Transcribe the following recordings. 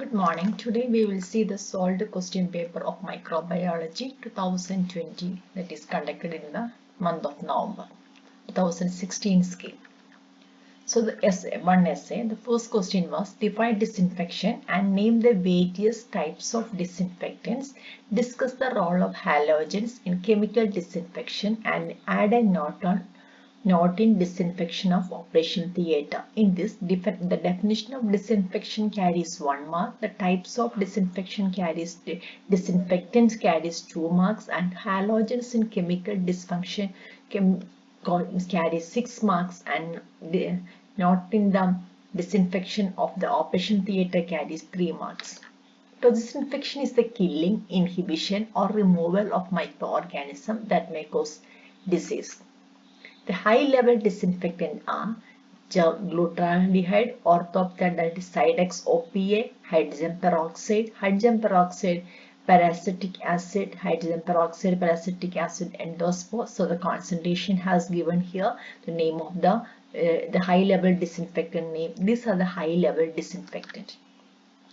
Good morning. Today we will see the solved question paper of microbiology 2020 that is conducted in the month of November 2016 scheme. So the one essay, the first question was define disinfection and name the various types of disinfectants, discuss the role of halogens in chemical disinfection and add a note in disinfection of operation theatre. In this, the definition of disinfection carries 1 mark, the types of disinfection carries disinfectants carries 2 marks, and halogens in chemical dysfunction carries 6 marks, and the note in the disinfection of the operation theatre carries 3 marks. So disinfection is the killing, inhibition, or removal of microorganisms that may cause disease. The high-level disinfectant are glutaraldehyde, orthophthalate, Cidex OPA, hydrogen peroxide, peracetic acid, hydrogen peroxide, peracetic acid, endospore. So the concentration has given here the name of the high-level disinfectant name. These are the high-level disinfectant.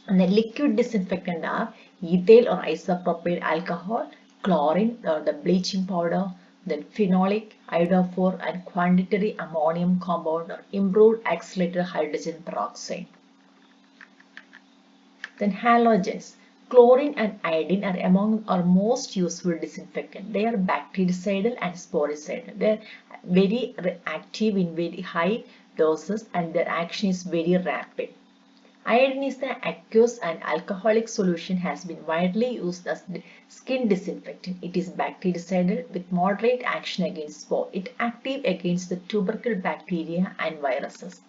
And the liquid disinfectant are ethyl or isopropyl alcohol, chlorine or the bleaching powder, then phenolic, iodophore, and quaternary ammonium compound or improved accelerated hydrogen peroxide. Then halogens. Chlorine and iodine are among our most useful disinfectants. They are bactericidal and sporicidal. They are very active in very high doses and their action is very rapid. Iodine is the aqueous and alcoholic solution has been widely used as skin disinfectant. It is bactericidal with moderate action against spore. It is active against the tubercle bacteria and viruses.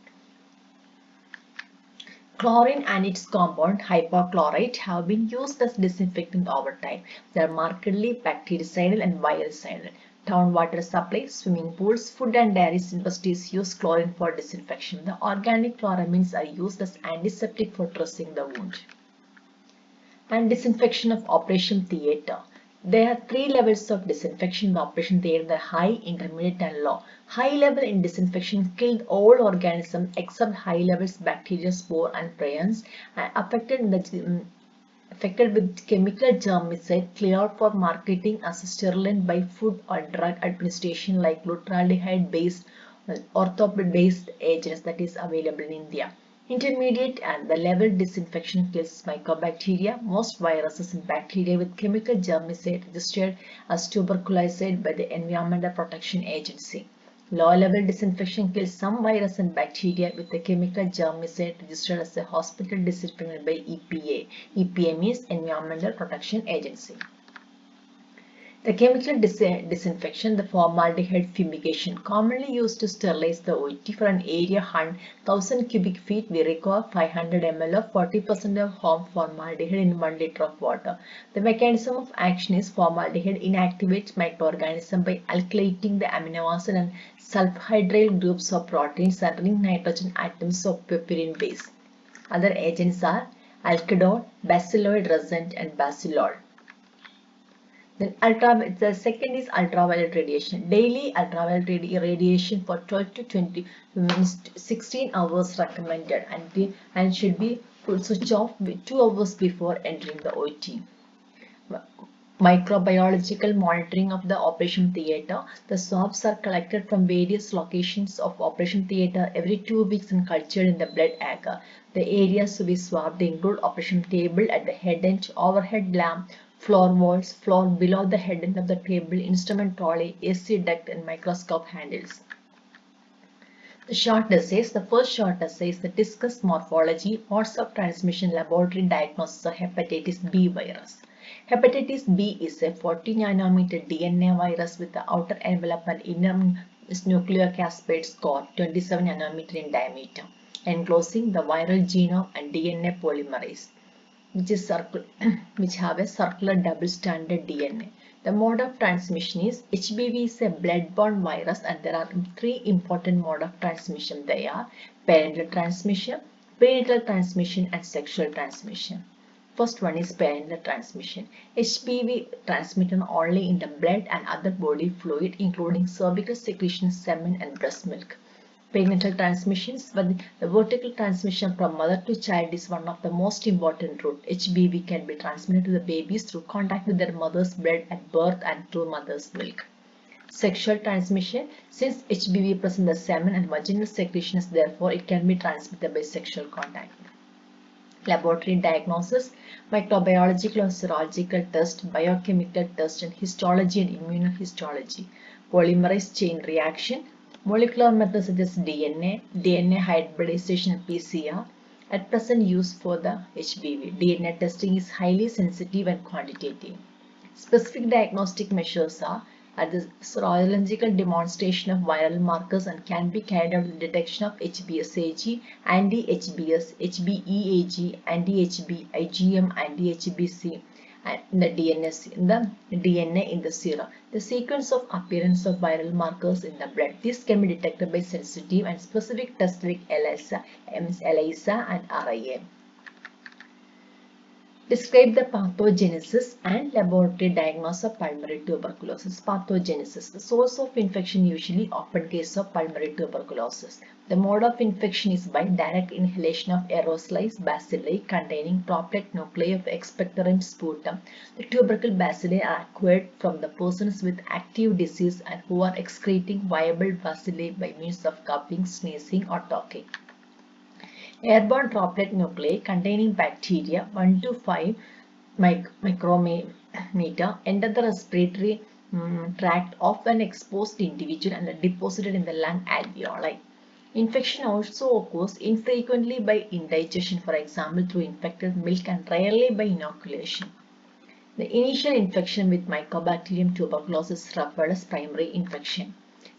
Chlorine and its compound hypochlorite have been used as disinfectant over time. They are markedly bactericidal and virucidal. Town water supply, swimming pools, food and dairy industries use chlorine for disinfection. The organic chloramines are used as antiseptic for dressing the wound. And disinfection of operation theatre. There are 3 levels of disinfection in the operation theatre: the high, intermediate, and low. High level in disinfection killed all organisms except high levels bacteria, spore, and prions affected with chemical germicide cleared for marketing as a sterilant by food or drug administration like glutaraldehyde based orthopod based agents that is available in India. Intermediate and the level disinfection kills mycobacteria, most viruses and bacteria with chemical germicide registered as tuberculosis by the Environmental Protection Agency. Low-level disinfection kills some virus and bacteria with the chemical germicide registered as a hospital disinfectant by EPA. EPA means Environmental Protection Agency. The chemical disinfection, the formaldehyde fumigation, commonly used to sterilize the OT. For an area 1,000 cubic feet, we require 500 ml of 40% of home formaldehyde in 1 liter of water. The mechanism of action is formaldehyde inactivates microorganisms by alkylating the amino acid and sulfhydryl groups of proteins and ring nitrogen atoms of piperine base. Other agents are alkidol, bacilloid resin, and bacillol. Then the second is ultraviolet radiation. Daily ultraviolet radiation for 12 to 20 minutes, 16 hours recommended, and should be switched off 2 hours before entering the OT. Microbiological monitoring of the operation theatre. The swabs are collected from various locations of operation theatre every 2 weeks and cultured in the blood agar. The areas to be swabbed include operation table at the head end, overhead lamp, floor walls, floor below the head end of the table, instrument trolley, AC duct, and microscope handles. The short essays. The first short essay is the discuss morphology, modes of transmission, laboratory diagnosis of hepatitis B virus. Hepatitis B is a 40 nanometer DNA virus with the outer envelope and inner nucleocapsid core 27 nanometer in diameter, enclosing the viral genome and DNA polymerase, which have a circular double-stranded DNA. The mode of transmission is HBV is a blood-borne virus and there are 3 important modes of transmission. They are parental transmission, prenatal transmission, and sexual transmission. First one is parental transmission. HBV transmitted only in the blood and other body fluid including cervical secretion, semen, and breast milk. Perinatal transmissions, but the vertical transmission from mother to child is one of the most important route. HBV can be transmitted to the babies through contact with their mother's blood at birth and through mother's milk. Sexual transmission, since HBV presents the semen and vaginal secretions, therefore it can be transmitted by sexual contact. Laboratory diagnosis, microbiological or serological test, biochemical test, and histology and immunohistology. Polymerase chain reaction, molecular methods such as DNA hybridization and PCR at present used for the HBV. DNA testing is highly sensitive and quantitative. Specific diagnostic measures are at the serological demonstration of viral markers and can be carried out with detection of HBsAg, anti-HBs, HBeAg, anti-HB, IgM, anti-HBc in the DNA in the serum. The sequence of appearance of viral markers in the blood. This can be detected by sensitive and specific tests like ELISA and RIA. Describe the pathogenesis and laboratory diagnosis of pulmonary tuberculosis. Pathogenesis. The source of infection usually open case of pulmonary tuberculosis. The mode of infection is by direct inhalation of aerosolized bacilli containing droplet nuclei of expectorant sputum. The tubercle bacilli are acquired from the persons with active disease and who are excreting viable bacilli by means of coughing, sneezing, or talking. Airborne droplet nuclei containing bacteria 1 to 5 micrometer enter the respiratory tract of an exposed individual and are deposited in the lung alveoli. Infection also occurs infrequently by indigestion, for example through infected milk, and rarely by inoculation. The initial infection with Mycobacterium tuberculosis is referred as primary infection.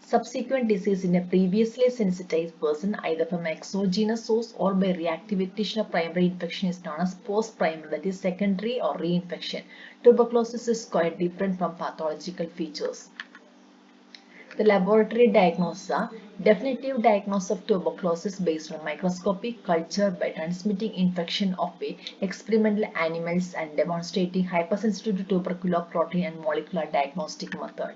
Subsequent disease in a previously sensitized person, either from exogenous source or by reactivation of primary infection, is known as post-primary, that is secondary or reinfection. Tuberculosis is quite different from pathological features. The laboratory diagnosis are definitive diagnosis of tuberculosis based on microscopy, culture by transmitting infection of experimental animals and demonstrating hypersensitivity to tubercular protein and molecular diagnostic method.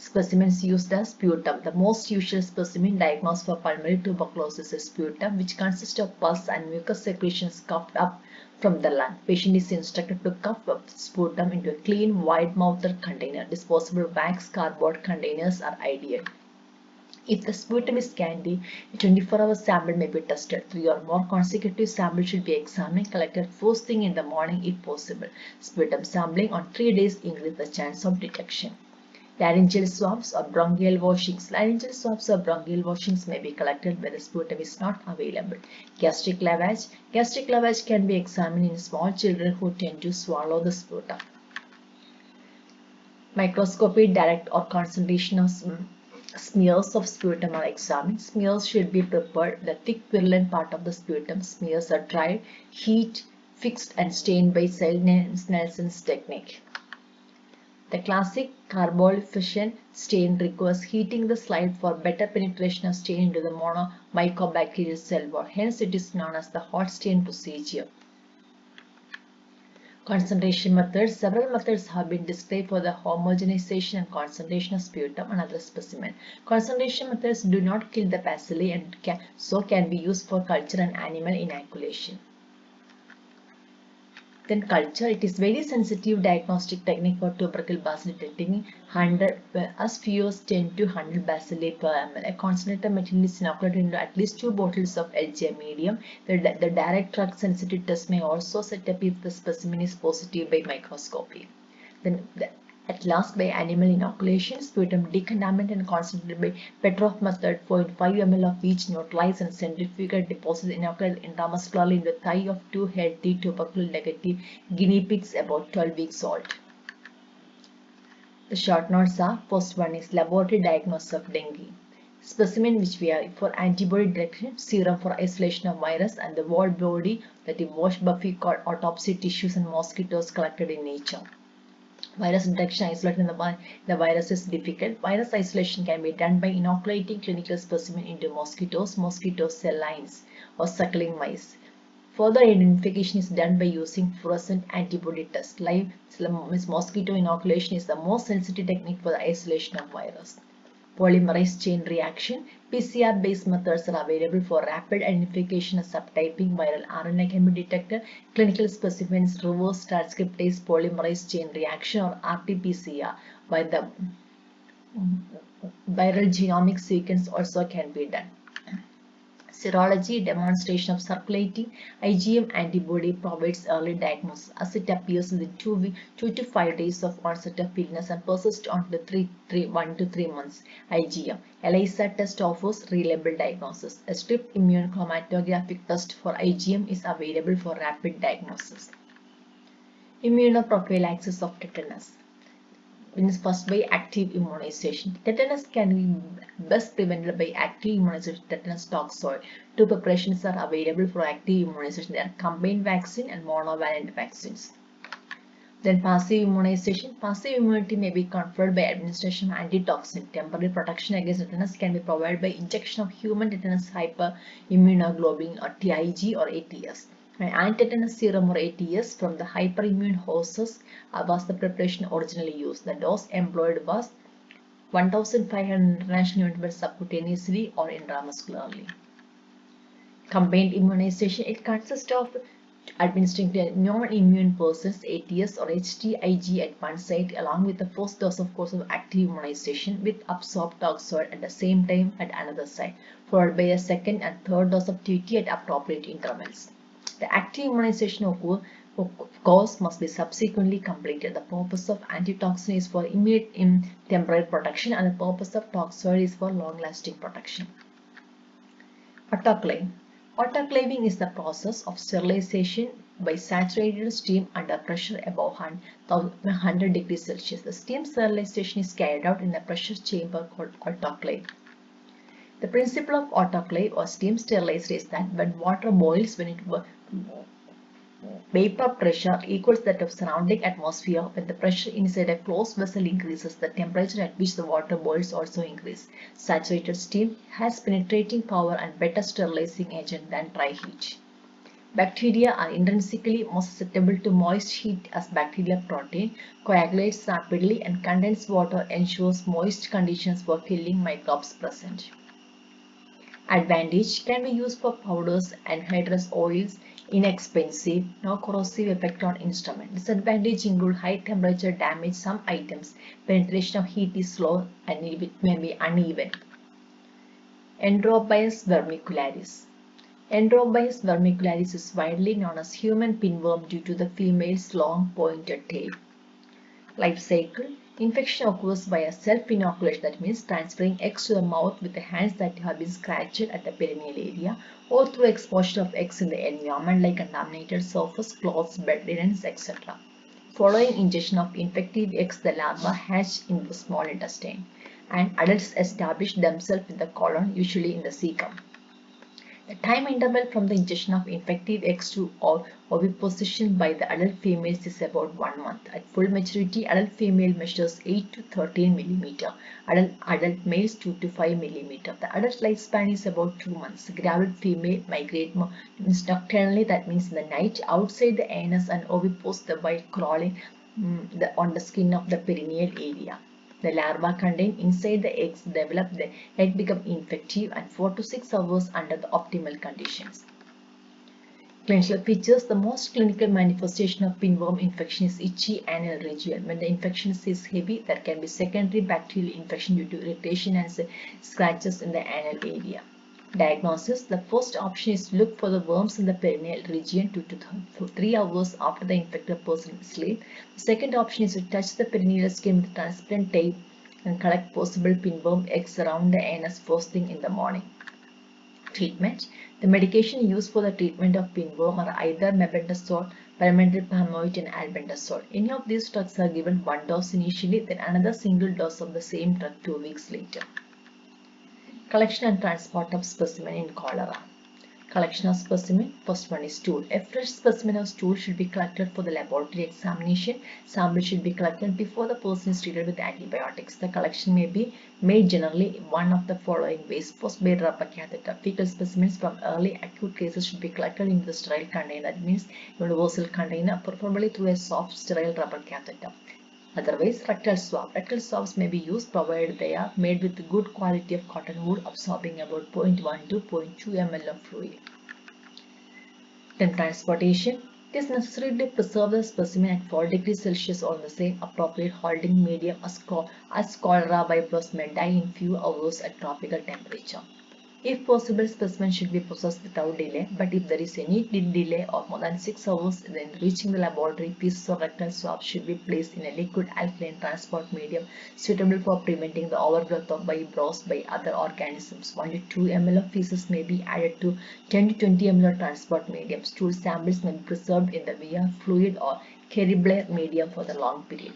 Specimens used as sputum. The most usual specimen diagnosed for pulmonary tuberculosis is sputum, which consists of pus and mucus secretions coughed up from the lung. Patient is instructed to cough up sputum into a clean, wide-mouthed container. Disposable wax cardboard containers are ideal. If the sputum is scanty, a 24-hour sample may be tested. 3 or more consecutive samples should be examined, collected first thing in the morning if possible. Sputum sampling on 3 days increases the chance of detection. Laryngeal swabs or bronchial washings. Laryngeal swabs or bronchial washings may be collected where the sputum is not available. Gastric lavage. Gastric lavage can be examined in small children who tend to swallow the sputum. Microscopy, direct or concentration of smears of sputum are examined. Smears should be prepared. The thick virulent part of the sputum. Smears are dried, heat, fixed and stained by Snelson's technique. The classic carbolution stain requires heating the slide for better penetration of stain into the mycobacterial cell wall. Hence, it is known as the hot stain procedure. Concentration methods. Several methods have been described for the homogenization and concentration of sputum and other specimens. Concentration methods do not kill the bacilli and can be used for culture and animal inoculation. Then culture, it is very sensitive diagnostic technique for tubercle bacilli detecting 100 as few as 10 to 100 bacilli per ml. A concentrated material is inoculated into at least 2 bottles of LGM medium. The direct drug sensitive test may also set up if the specimen is positive by microscopy. Then at last, by animal inoculation, sputum decontaminated and concentrated by Petrov method, 0.5 ml of each neutralized and centrifugal deposits inoculated intramuscularly in the thigh of 2 healthy tubercle negative guinea pigs about 12 weeks old. The short notes are: first one is laboratory diagnosis of dengue. Specimen which we have for antibody detection, serum for isolation of virus, and the whole body, that is wash buffy called autopsy tissues and mosquitoes collected in nature. Virus detection isolating the virus is difficult. Virus isolation can be done by inoculating clinical specimen into mosquito cell lines, or suckling mice. Further identification is done by using fluorescent antibody test. Live mosquito inoculation is the most sensitive technique for the isolation of virus. Polymerase chain reaction. PCR-based methods are available for rapid identification of subtyping viral RNA can be detected. Clinical specimens reverse transcriptase polymerase chain reaction or RT-PCR by the viral genomic sequence also can be done. Serology demonstration of circulating IgM antibody provides early diagnosis as it appears within 2 to 5 days of onset of illness and persists on to 1 to 3 months. IgM. ELISA test offers reliable diagnosis. A strip immune chromatographic test for IgM is available for rapid diagnosis. Immunoprophylaxis of tetanus. First by active immunization. Tetanus can be best prevented by active immunization tetanus toxoid. Two preparations are available for active immunization. They are combined vaccine and monovalent vaccines. Then passive immunization. Passive immunity may be conferred by administration of antitoxin. Temporary protection against tetanus can be provided by injection of human tetanus hyperimmunoglobulin or TIG or ATS. An anti-tetanus serum or ATS from the hyperimmune horses was the preparation originally used. The dose employed was 1,500 international units subcutaneously or intramuscularly. Combined immunization. It consists of administering to non-immune persons ATS or HTIG at one site along with the first dose of course of active immunization with absorbed toxoid at the same time at another site, followed by a second and third dose of TT at appropriate intervals. The active immunization of course must be subsequently completed. The purpose of antitoxin is for immediate temporary protection and the purpose of toxoid is for long-lasting protection. Autoclave. Autoclaving is the process of sterilization by saturated steam under pressure above 100 degrees Celsius. The steam sterilization is carried out in a pressure chamber called autoclave. The principle of autoclave or steam sterilizer is that when water boils, when vapor pressure equals that of surrounding atmosphere, when the pressure inside a closed vessel increases, the temperature at which the water boils also increases. Saturated steam has penetrating power and better sterilizing agent than dry heat. Bacteria are intrinsically more susceptible to moist heat as bacterial protein coagulates rapidly and condensed water ensures moist conditions for killing microbes present. Advantage can be used for powders, anhydrous oils, inexpensive, no corrosive effect on instrument. Disadvantage include high temperature damage some items, penetration of heat is slow and it may be uneven. Enterobius vermicularis. Enterobius vermicularis is widely known as human pinworm due to the female's long pointed tail. Life cycle. Infection occurs via self-inoculation, that means transferring eggs to the mouth with the hands that have been scratched at the perineal area or through exposure of eggs in the environment like contaminated surface, clothes, bed linens, etc. Following ingestion of infective eggs, the larvae hatch in the small intestine and adults establish themselves in the colon, usually in the cecum. The time interval from the ingestion of infective eggs to oviposition by the adult females is about 1 month. At full maturity, adult female measures 8 to 13 mm. Adult males 2 to 5 mm. The adult lifespan is about 2 months. Gravid female migrate nocturnally, that means in the night, outside the anus and ovipose while crawling on the skin of the perineal area. The larvae contained inside the eggs develop, the egg become infective and 4 to 6 hours under the optimal conditions. Clinical features. The most clinical manifestation of pinworm infection is itchy anal region. When the infection is heavy, there can be secondary bacterial infection due to irritation and scratches in the anal area. Diagnosis. The first option is to look for the worms in the perineal region 2 to 3 hours after the infected person sleeps. The second option is to touch the perineal skin with transparent tape and collect possible pinworm eggs around the anus first thing in the morning. Treatment. The medication used for the treatment of pinworm are either mebendazole, pyrimidiol palmitoate and albendazole. Any of these drugs are given one dose initially, then another single dose of the same drug 2 weeks later. Collection and transport of specimen in cholera. Collection of specimen. First one is stool. A fresh specimen of stool should be collected for the laboratory examination. Sample should be collected before the person is treated with antibiotics. The collection may be made generally one of the following ways. First, by rubber catheter. Fecal specimens from early acute cases should be collected in the sterile container. That means universal container, preferably through a soft sterile rubber catheter. Otherwise, rectal swab. Rectal swabs may be used provided they are made with good quality of cotton wool absorbing about 0.1 to 0.2 ml of fluid. Then transportation. It is necessary to preserve the specimen at 4 degrees Celsius or the same appropriate holding medium as cholera virus may die in few hours at tropical temperature. If possible, specimen should be processed without delay, but if there is any delay of more than 6 hours, then reaching the laboratory, pieces of rectal swab should be placed in a liquid alkaline transport medium suitable for preventing the overgrowth of browse by other organisms. 1 to 2 ml of feces may be added to 10 to 20 ml of transport medium. Stool samples may be preserved in the via fluid or Kerry-Blair medium for the long period.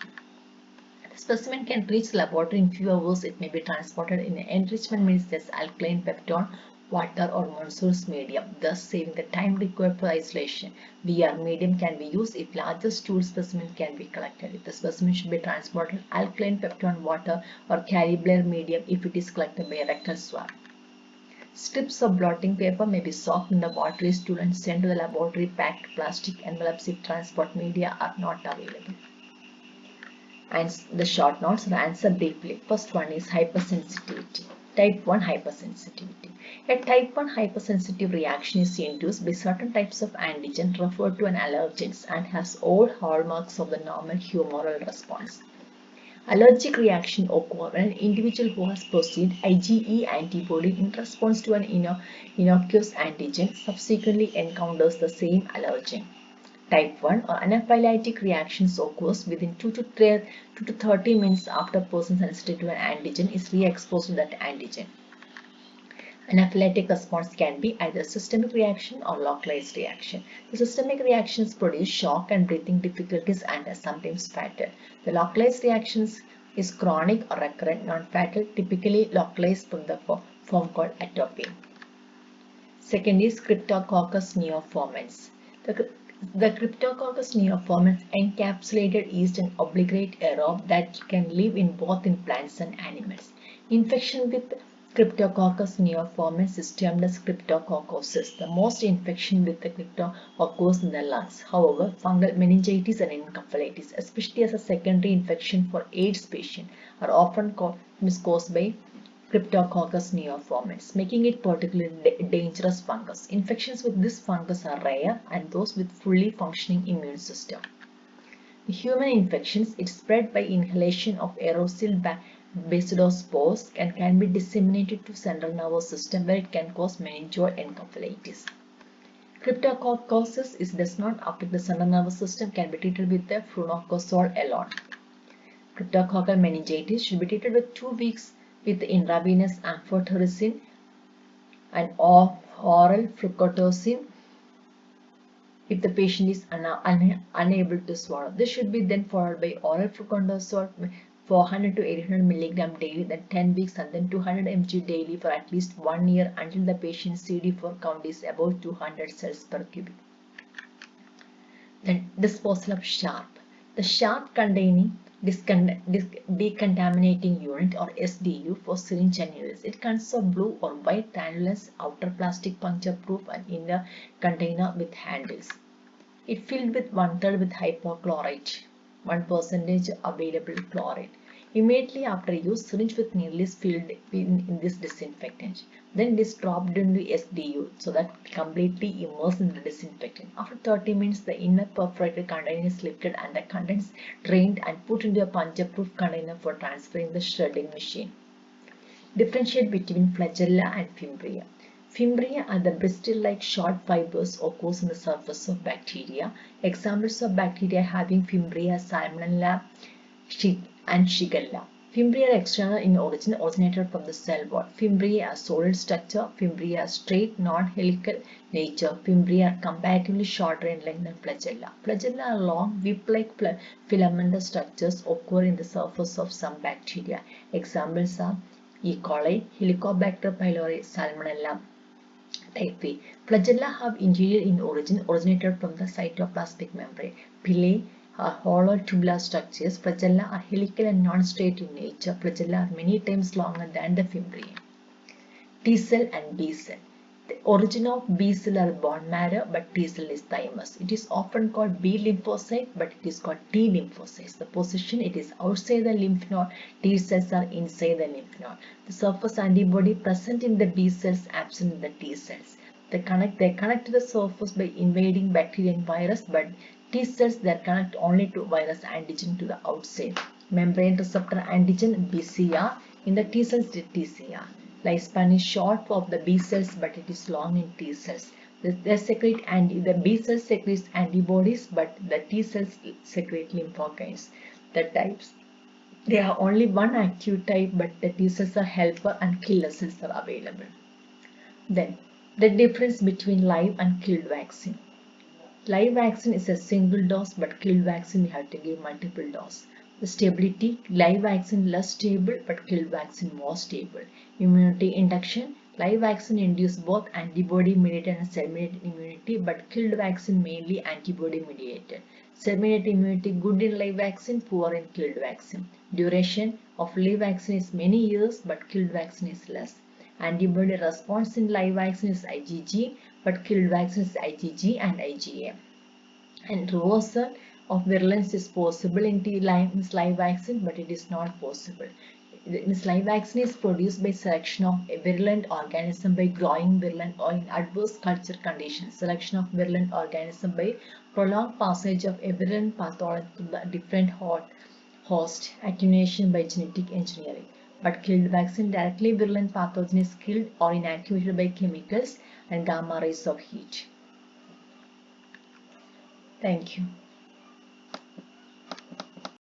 The specimen can reach the laboratory in few hours. It may be transported in an enrichment means as alkaline peptone, water or Monsource medium, thus saving the time required for isolation. VR medium can be used if larger stool specimen can be collected. If the specimen should be transported, alkaline peptone, water or Kerry-Blair medium if it is collected by a rectal swab. Strips of blotting paper may be soaked in the watery stool and sent to the laboratory packed plastic envelopes if transport media are not available. And the short notes are answered briefly. First one is hypersensitivity. Type 1 hypersensitivity. A type 1 hypersensitive reaction is induced by certain types of antigen referred to as allergens and has all hallmarks of the normal humoral response. Allergic reaction occurs when an individual who has perceived IgE antibody in response to an innocuous antigen subsequently encounters the same allergen. Type 1 or anaphylactic reactions occurs within 2 to 30 minutes after a person sensitive to an antigen is re-exposed to that antigen. Anaphylactic response can be either systemic reaction or localized reaction. The systemic reactions produce shock and breathing difficulties and are sometimes fatal. The localized reactions is chronic or recurrent, non-fatal, typically localized from the form called atopy. Second is Cryptococcus neoformans. The Cryptococcus neoformans encapsulated yeast and obligate aerobe that can live in both in plants and animals. Infection with Cryptococcus neoformans is termed as cryptococcosis. The most infection with the crypto occurs in the lungs. However, fungal meningitis and encephalitis, especially as a secondary infection for AIDS patients, are often caused by Cryptococcus neoformans, making it particularly dangerous fungus. Infections with this fungus are rare and those with fully functioning immune system. In human infections, it is spread by inhalation of aerosol basidospores and can be disseminated to central nervous system where it can cause meningoencephalitis. Cryptococcosis does not affect the central nervous system, can be treated with the fluconazole alone. Cryptococcal meningitis should be treated with 2 weeks with intravenous amphotericin and oral fluconazole if the patient is unable to swallow. This should be then followed by oral fluconazole 400 to 800 mg daily, then 10 weeks and then 200 mg daily for at least 1 year until the patient's CD4 count is above 200 cells per cubic. Then disposal of sharp. The sharp containing decontaminating unit or SDU for syringe and needles. It consists of blue or white granulous outer plastic puncture proof and inner container with handles. It filled with 1/3 with hypochlorite, 1% available chloride. Immediately after use, syringe with needle is filled in this disinfectant. Then it is dropped into SDU so that completely immersed in the disinfectant. After 30 minutes, the inner perforated container is lifted and the contents drained and put into a puncture-proof container for transferring the shredding machine. Differentiate between flagella and fimbria. Fimbria are the bristle-like short fibers occurs on the surface of bacteria. Examples of bacteria having fimbria, Salmonella, and Shigella. Fimbria are external in origin, originated from the cell wall. Fimbria are solid structure. Fimbria are straight, non-helical nature. Fimbria are comparatively shorter in length than flagella. Flagella are long, whip-like filamentous structures occur in the surface of some bacteria. Examples are E. coli, Helicobacter pylori, Salmonella type. Flagella have interior in origin, originated from the cytoplasmic membrane. Pili are hollow tubular structures. Flagella are helical and non-straight in nature. Flagella are many times longer than the fimbria. T cell and B cell. The origin of B cell are bone marrow, but T cell is thymus. It is often called B lymphocyte, but it is called T lymphocytes. The position, it is outside the lymph node. T cells are inside the lymph node. The surface antibody present in the B cells, absent in the T cells. They connect to the surface by invading bacteria and virus, but T cells, they connect only to virus antigen to the outside. Membrane receptor antigen, BCR. In the T cells, TCR. Lifespan is short of the B cells, but it is long in T cells. The B cells secretes antibodies, but the T cells secrete lymphokines. The types, there are only one active type, but the T cells are helper and killer cells are available. Then, the difference between live and killed vaccine. Live vaccine is a single dose, but killed vaccine you have to give multiple doses. The stability, live vaccine less stable, but killed vaccine more stable. Immunity induction, live vaccine induce both antibody mediated and cell mediated immunity, but killed vaccine mainly antibody mediated. Cell mediated immunity good in live vaccine, poor in killed vaccine. Duration of live vaccine is many years, but killed vaccine is less. Antibody response in live vaccine is IgG, but killed vaccine is IgG and IgA. And reversal of virulence is possible in live vaccine, but it is not possible. This live vaccine is produced by selection of a virulent organism by growing virulent or in adverse culture conditions. Selection of virulent organism by prolonged passage of a virulent pathogen to the different host. Attenuation by genetic engineering. But killed vaccine, directly virulent pathogen is killed or inactivated by chemicals and gamma rays of heat. Thank you.